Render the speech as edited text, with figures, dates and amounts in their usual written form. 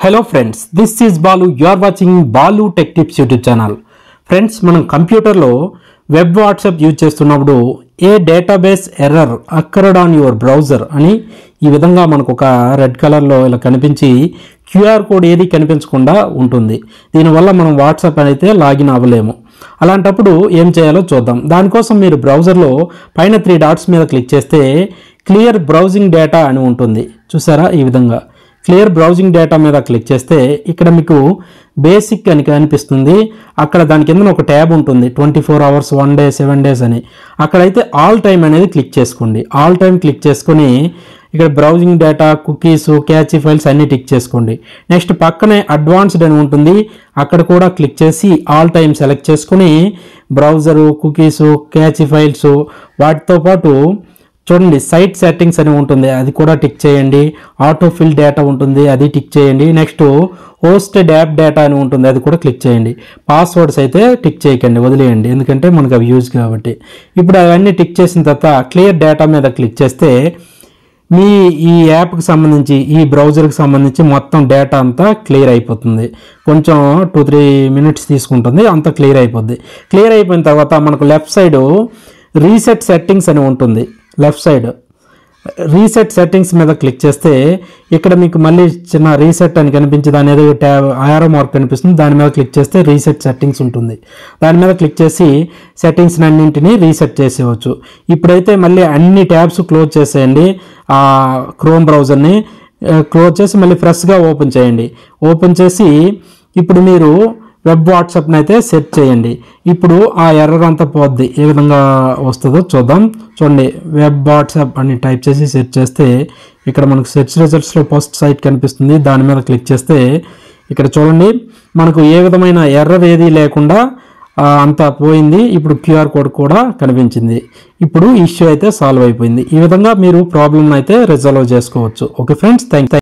Hello friends, this is Balu. You are watching Balu Tech Tips YouTube channel. Friends, మనం కంప్యూటర్లో web WhatsApp use చేస్తున్నప్పుడు a database error occurred on your browser అని ఈ విధంగా మనకు ఒక రెడ్ కలర్లో ఇలా కనిపించి క్యూఆర్ కోడ్ ఏది కనిపించకుండా ఉంటుంది. దీనివల్ల మనం వాట్సాప్ అయితే లాగిన్ అవ్వలేము. అలాంటప్పుడు ఏం చేయాలో చూద్దాం. దానికోసం మీరు బ్రౌజర్లో పైన 3 డాట్స్ మీద క్లిక్ చేస్తే క్లియర్ బ్రౌజింగ్ డేటా అని ఉంటుంది. చూసారా? ఈ విధంగా క్లియర్ బ్రౌజింగ్ డేటా మీద క్లిక్ చేస్తే ఇక్కడ మీకు బేసిక్ అని కనిపిస్తుంది. అక్కడ దాని కింద ఒక ట్యాబ్ ఉంటుంది 24 అవర్స్ 1 డే 7 డేస్ అని. అక్కడైతే ఆల్ టైమ్ అనేది క్లిక్ చేసుకోండి. ఆల్ టైమ్ క్లిక్ చేసుకొని ఇక్కడ browsing data, cookies, catchy files అన్ని టిక్ చేసుకోండి. నెక్స్ట్ పక్కనే అడ్వాన్స్డ్ అని ఉంటుంది. అక్కడ కూడా క్లిక్ చేసి ఆల్ టైమ్ సెలెక్ట్ చేసుకొని బ్రౌజరు, కుకీస్, క్యాచీ ఫైల్స్ వాటితో పాటు చూడండి సైట్ సెట్టింగ్స్ అని ఉంటుంది, అది కూడా టిక్ చేయండి. ఆటో ఫిల్ డేటా ఉంటుంది, అది టిక్ చేయండి. నెక్స్ట్ హోస్టెడ్ యాప్ డేటా అని ఉంటుంది, అది కూడా క్లిక్ చేయండి. పాస్వర్డ్స్ అయితే టిక్ చేయకండి, వదిలేయండి, ఎందుకంటే మనకు అవి యూజ్ కాబట్టి. ఇప్పుడు అవన్నీ టిక్ చేసిన తర్వాత క్లియర్ డేటా మీద క్లిక్ చేస్తే మీ ఈ యాప్కి సంబంధించి ఈ బ్రౌజర్కి సంబంధించి మొత్తం డేటా అంతా క్లియర్ అయిపోతుంది. కొంచెం 2-3 మినిట్స్ తీసుకుంటుంది, అంతా క్లియర్ అయిపోద్ది. క్లియర్ అయిపోయిన తర్వాత మనకు లెఫ్ట్ సైడ్ రీసెట్ సెట్టింగ్స్ అని ఉంటుంది. లెఫ్ట్ సైడ్ రీసెట్ సెట్టింగ్స్ మీద క్లిక్ చేస్తే ఇక్కడ మీకు మళ్ళీ చిన్న రీసెట్ అని కనిపించి దాని ఏదో ట్యాబ్ ఆరో మార్క్ కనిపిస్తుంది, దాని మీద క్లిక్ చేస్తే రీసెట్ సెట్టింగ్స్ ఉంటుంది. దాని మీద క్లిక్ చేసి సెట్టింగ్స్ అన్నింటినీ రీసెట్ చేసేవచ్చు. ఇప్పుడైతే మళ్ళీ అన్ని ట్యాబ్స్ క్లోజ్ చేసేయండి. క్రోమ్ బ్రౌజర్ని క్లోజ్ చేసి మళ్ళీ ఫ్రెష్గా ఓపెన్ చేయండి. ఓపెన్ చేసి ఇప్పుడు మీరు వెబ్ వాట్సాప్ని అయితే సెర్చ్ చేయండి. ఇప్పుడు ఆ ఎర్రర్ అంతా పోద్ది. ఏ విధంగా వస్తుందో చూద్దాం. చూడండి, వెబ్ వాట్సాప్ అని టైప్ చేసి సెర్చ్ చేస్తే ఇక్కడ మనకు సెర్చ్ రిజల్ట్స్లో ఫస్ట్ సైట్ కనిపిస్తుంది. దాని మీద క్లిక్ చేస్తే ఇక్కడ చూడండి మనకు ఏ విధమైన ఎర్రర్ ఏది లేకుండా అంతా పోయింది. ఇప్పుడు క్యూఆర్ కోడ్ కూడా కనిపించింది. ఇప్పుడు ఇష్యూ అయితే సాల్వ్ అయిపోయింది. ఈ విధంగా మీరు ప్రాబ్లమ్ అయితే రిజాల్వ్ చేసుకోవచ్చు. Okay friends, thank you.